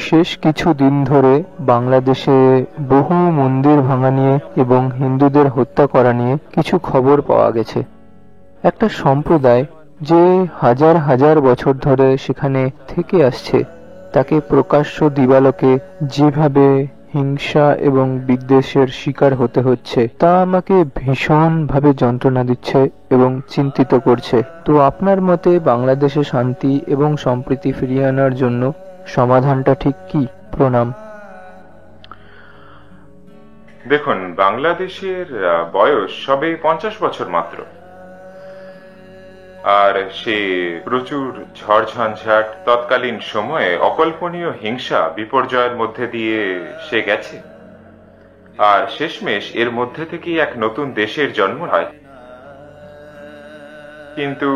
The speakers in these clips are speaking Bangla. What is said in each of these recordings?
শেষ কিছু দিন ধরে বাংলাদেশে বহু মন্দির ভাঙা নিয়ে এবং হিন্দুদের হত্যা করা নিয়ে কিছু খবর পাওয়া গেছে। একটা সম্প্রদায় যে হাজার হাজার বছর ধরে সেখানে থেকে আসছে, তাকে প্রকাশ্য দিবালোকে যেভাবে হিংসা এবং বিদ্বেষের শিকার হতে হচ্ছে, তা আমাকে ভীষণভাবে যন্ত্রণা দিচ্ছে এবং চিন্তিত করছে। তো আপনার মতে বাংলাদেশে শান্তি এবং সম্প্রীতি ফিরিয়ে আনার জন্য সমাধানটা ঠিক কি? প্রণাম। দেখুন, বাংলাদেশের বয়স সবে 50 বছর মাত্র, আর সে প্রচুর ঝড়ঝঞ্ঝাট, তৎকালীন সময়ে অকল্পনীয় হিংসা বিপর্যয়ের মধ্যে দিয়ে সে গেছে। আর শেষমেশ এর মধ্যে থেকেই এক নতুন দেশের জন্ম হয়। কিন্তু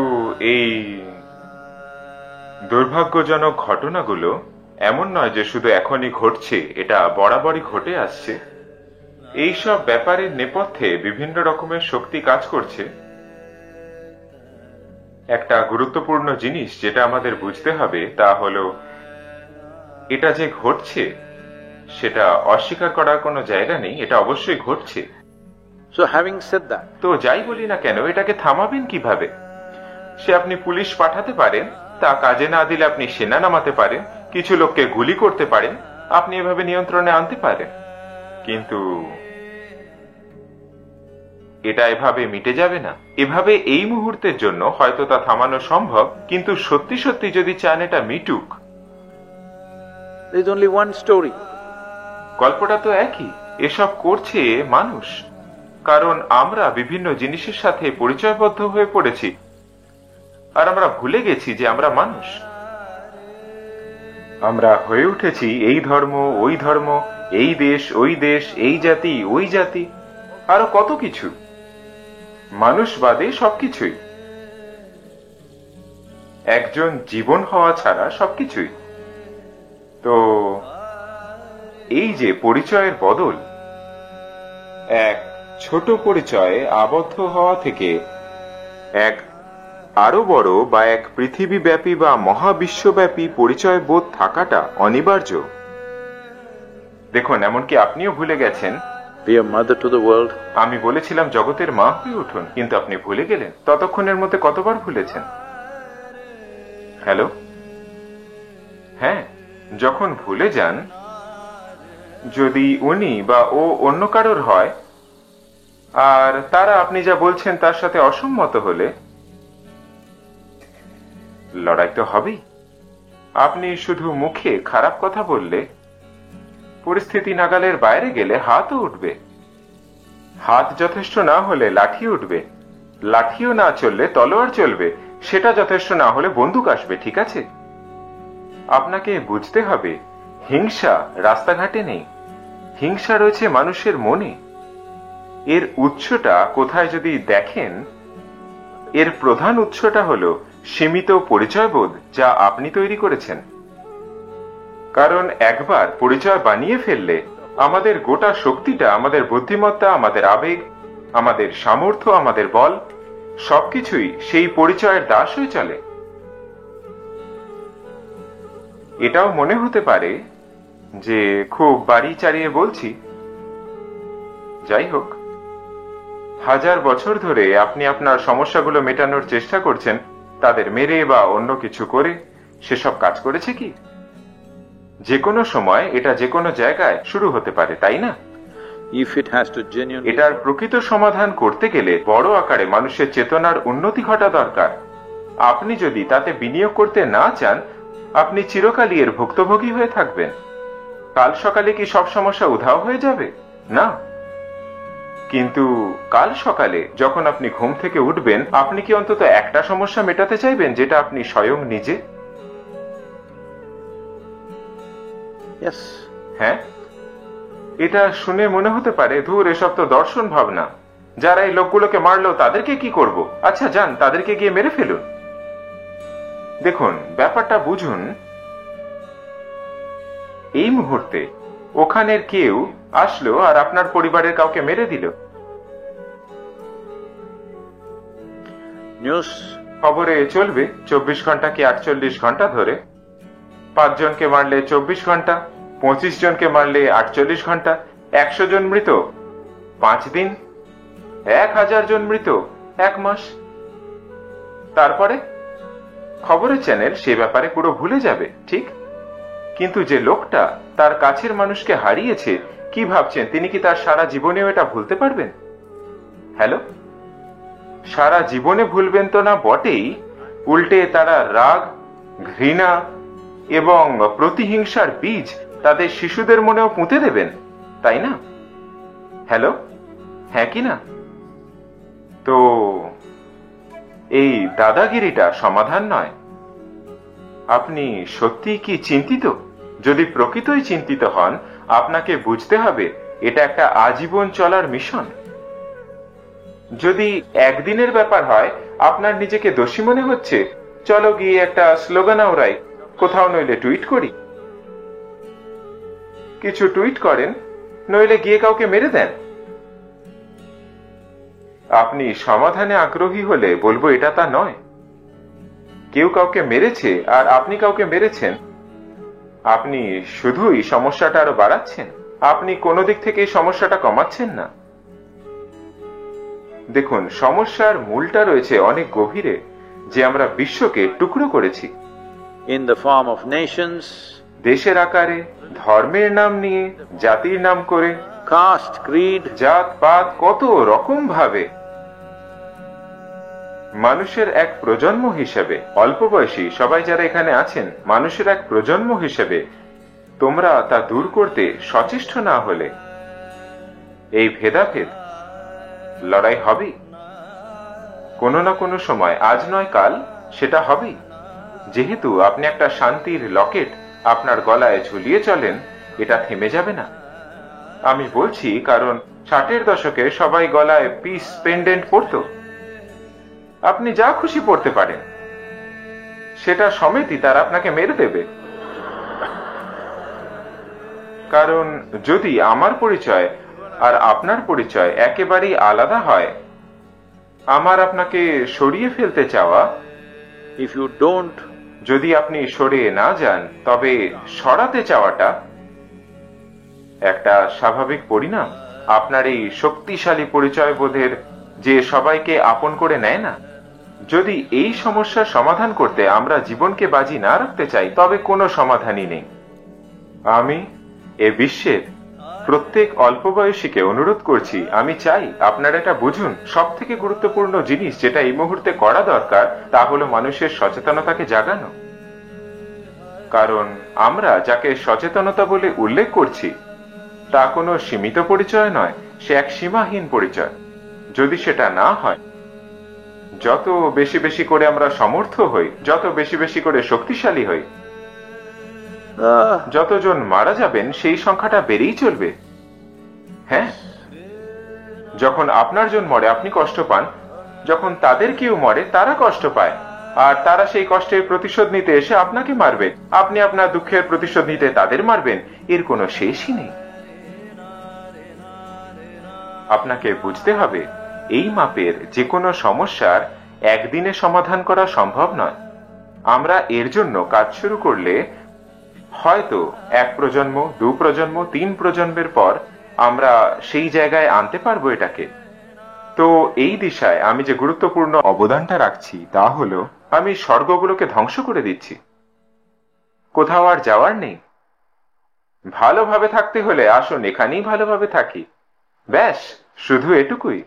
এই দুর্ভাগ্যজনক ঘটনাগুলো এমন নয় যে শুধু এখনই ঘটছে, এটা বরাবরই ঘটে আসছে। এইসব ব্যাপারের নেপথ্যে বিভিন্ন রকমের শক্তি কাজ করছে। একটা গুরুত্বপূর্ণ জিনিস যেটা আমাদের বুঝতে হবে তা হলো, এটা যে ঘটছে সেটা অস্বীকার করার কোনো জায়গা নেই, এটা অবশ্যই ঘটছে। So having said that, তো যাই বলি না কেন, এটাকে থামাবেন কিভাবে? সে আপনি পুলিশ পাঠাতে পারেন, তা কাজে না দিলে আপনি সেনা নামাতে পারেন, কিছু লোককে গুলি করতে পারেন, আপনি এভাবে নিয়ন্ত্রণে আনতে পারেন, কিন্তু এটা এভাবে মিটে যাবে না। এভাবে এই মুহূর্তের জন্য হয়তো তা থামানো সম্ভব, কিন্তু সত্যি সত্যি যদি চান এটা মিটুক, there is only one story. গল্পটা তো একই। এসব করছে মানুষ, কারণ আমরা বিভিন্ন জিনিসের সাথে পরিচয়বদ্ধ হয়ে পড়েছি, আর আমরা ভুলে গেছি যে আমরা মানুষ। আমরা হয়ে উঠেছি এই ধর্ম ওই ধর্ম, এই দেশ ওই দেশ, এই জাতি ওই জাতি, আরো কত কিছু। মানুষ বাদে সবকিছুই, একজন জীবন হওয়া ছাড়া সবকিছুই। তো এই যে পরিচয়ের বদল, এক ছোট পরিচয়ে আবদ্ধ হওয়া থেকে এক আরো বড় বা এক পৃথিবীব্যাপী বা মহাবিশ্বব্যাপী পরিচয় বোধ থাকাটা অনিবার্য। দেখুন, এমনকি আপনিও ভুলে গেছেন, Be a mother to the world. আমি বলেছিলাম জগতের মা হয়ে উঠুন, কিন্তু আপনি ভুলে গেলেন। ততক্ষণের মধ্যে কতবার ভুলেছেন? হ্যালো? হ্যাঁ, যখন ভুলে যান, যদি উনি বা ও অন্য কারোর হয়, আর তারা আপনি যা বলছেন তার সাথে অসম্মত হলে, লড়াই তো হবেই। আপনি শুধু মুখে খারাপ কথা বললে, পরিস্থিতি নাগালের বাইরে গেলে হাতও উঠবে। হাত যথেষ্ট না হলে লাঠি উঠবে, লাঠিও না চললে তলোয়ার চলবে, সেটা যথেষ্ট না হলে বন্দুক আসবে। ঠিক আছে? আপনাকে বুঝতে হবে, হিংসা রাস্তাঘাটে নেই, হিংসা রয়েছে মানুষের মনে। এর উৎসটা কোথায় যদি দেখেন, এর প্রধান উৎসটা হলো সীমিত পরিচয়বোধ যা আপনি তৈরি করেছেন। কারণ একবার পরিচয় বানিয়ে ফেললে আমাদের গোটা শক্তিটা, আমাদের বুদ্ধিমত্তা, আমাদের আবেগ, আমাদের সামর্থ্য, আমাদের বল, সবকিছুই সেই পরিচয়ের দাস হয়ে চলে। এটাও মনে হতে পারে যে খুব বাড়ি চাড়িয়ে বলছি, যাই হোক, হাজার বছর ধরে আপনি আপনার সমস্যাগুলো মেটানোর চেষ্টা করছেন, তাদের মেরে বা অন্য কিছু করে। সেসব কাজ করেছে কি? যে কোনো সময় এটা যে কোনো জায়গায় শুরু হতে পারে, তাই না? If it has to genuinely, এটার প্রকৃত সমাধান করতে গেলে বড় আকারে মানুষের চেতনার উন্নতি ঘটা দরকার। আপনি যদি তাতে বিনিয়োগ করতে না চান, আপনি চিরকালই এর ভুক্তভোগী হয়ে থাকবেন। কাল সকালে কি সব সমস্যা উধাও হয়ে যাবে? না। কিন্তু কাল সকালে যখন আপনি ঘুম থেকে উঠবেন, আপনি কি অন্তত একটা সমস্যা মেটাতে চাইবেন যেটা আপনি স্বয়ং নিজে? yes, হ্যাঁ, এটা শুনে মনে হতে পারে ধুর, এসব তো দর্শন ভাবনা। যারা এই লোকগুলোকে মারলো তাদেরকে কি করব? আচ্ছা যান, তাদেরকে গিয়ে মেরে ফেলুন। দেখুন, ব্যাপারটা বুঝুন। এই মুহূর্তে ওখানের কেউ আসলো আর আপনার পরিবারের কাউকে মেরে দিল, news, খবরে চলবে 24 ঘন্টা কি 48 ঘন্টা ধরে। 5 জনকে মারলে 24 ঘন্টা, 25 জনকে মারলে 48 ঘন্টা, 100 জন মৃত 5 দিন, 1000 জন মৃত 1 মাস। তারপরে খবরের চ্যানেল সে ব্যাপারে পুরো ভুলে যাবে, ঠিক? কিন্তু যে লোকটা তার কাছের মানুষকে হারিয়েছে, কি ভাবছেন তিনি কি তার সারা জীবনেও এটা ভুলতে পারবেন? হ্যালো, সারা জীবনে ভুলবেন তো না বটেই, উল্টে তারা রাগ, ঘৃণা এবং প্রতিহিংসার বীজ তাদের শিশুদের মনেও পুঁতে দেবেন, তাই না? হ্যালো, হ্যাঁ কি না? তো এই দাদাগিরিটা সমাধান নয়। আপনি সত্যি কি চিন্তিত? যদি প্রকৃতই চিন্তিত হন, আপনাকে বুঝতে হবে এটা একটা আজীবন চলার মিশন। যদি একদিনের ব্যাপার হয়, আপনার নিজেকে দোষী মনে হচ্ছে, চলো গিয়ে একটা স্লোগান আওড়াই, কোথাও নইলে টুইট করি। কিছু টুইট করেন, নইলে গিয়ে কাউকে মেরে দেন। আপনি সমাধানে আগ্রহী হলে বলবো এটা তা নয়। কেউ কাউকে মেরেছে আর আপনি কাউকে মেরেছেন, আপনি শুধুই সমস্যাটা আরো বাড়াচ্ছেন। আপনি কোনো দিক থেকে সমস্যাটা কমাচ্ছেন না। দেখুন, সমস্যার মূলটা রয়েছে অনেক গভীরে, যে আমরা বিশ্বকে টুকরো করেছি। In the form of nations, দেশের আকারে, ধর্মের নাম নিয়ে, জাতির নাম করে, caste, creed, জাত পাত, কত রকম ভাবে। মানুষের এক প্রজন্ম হিসেবে, অল্প বয়সী সবাই যারা এখানে আছেন, মানুষের এক প্রজন্ম হিসেবে তোমরা তা দূর করতে সচেষ্ট না হলে এই ভেদাভেদ লড়াই হবেই। কোনো না কোনো সময়, আজ নয় কাল, সেটা হবেই। যেহেতু আপনি একটা শান্তির লকেট আপনার গলায় ঝুলিয়ে চলেন, এটা থেমে যাবে না। আমি বলছি কারণ 60-এর দশকে সবাই গলায় পিস পেন্ডেন্ট পরতো। আপনি যা খুশি পড়তে পারেন, সেটা সমেতই তারা আপনাকে মেরে দেবে। কারণ যদি আমার পরিচয় আর আপনার পরিচয় একেবারেই আলাদা হয়, আমার আপনাকে সরিয়ে ফেলতে চাওয়া, if you don't, যদি আপনি সরে না যান, তবে সরাতে চাওয়াটা একটা স্বাভাবিক পরিণাম আপনার এই শক্তিশালী পরিচয় বোধের, যে সবাইকে আপন করে নেয় না। যদি এই সমস্যার সমাধান করতে আমরা জীবনকে বাজি না রাখতে চাই, তবে কোনো সমাধানই নেই। আমি এ বিশ্বের প্রত্যেক অল্প বয়সীকে অনুরোধ করছি, আমি চাই আপনারা এটা বুঝুন, সব থেকে গুরুত্বপূর্ণ জিনিস যেটা এই মুহূর্তে করা দরকার, তা হলো মানুষের সচেতনতাকে জাগানো। কারণ আমরা যাকে সচেতনতা বলে উল্লেখ করছি, তা কোনো সীমিত পরিচয় নয়, সে এক সীমাহীন পরিচয়। যদি সেটা না হয়, যত বেশি বেশি করে আমরা সমর্থ হই, যত বেশি বেশি করে শক্তিশালী হই, যতজন মারা যাবেন সেই সংখ্যাটা বেড়েই চলবে। হ্যাঁ, যখন আপনার জন মরে আপনি কষ্ট পান, যখন তাদের কেউ মরে তারা কষ্ট পায়, আর তারা সেই কষ্টের প্রতিশোধ নিতে এসে আপনাকে মারবে, আপনি আপনার দুঃখের প্রতিশোধ নিতে তাদের মারবেন, এর কোনো শেষই নেই। আপনাকে বুঝতে হবে, এই মাপের যে কোনো সমস্যার একদিনে সমাধান করা সম্ভব নয়। আমরা এর জন্য কাজ শুরু করলে হয়তো 1 প্রজন্ম, 2 প্রজন্ম, 3 প্রজন্মের পর আমরা সেই জায়গায় আনতে পারবো এটাকে। তো এই দিশায় আমি যে গুরুত্বপূর্ণ অবদানটা রাখছি, তা হলো আমি স্বর্গগুলোকে ধ্বংস করে দিচ্ছি। কোথাও আর যাওয়ার নেই। ভালোভাবে থাকতে হলে আসুন এখানেই ভালোভাবে থাকি, ব্যাস শুধু এটুকুই।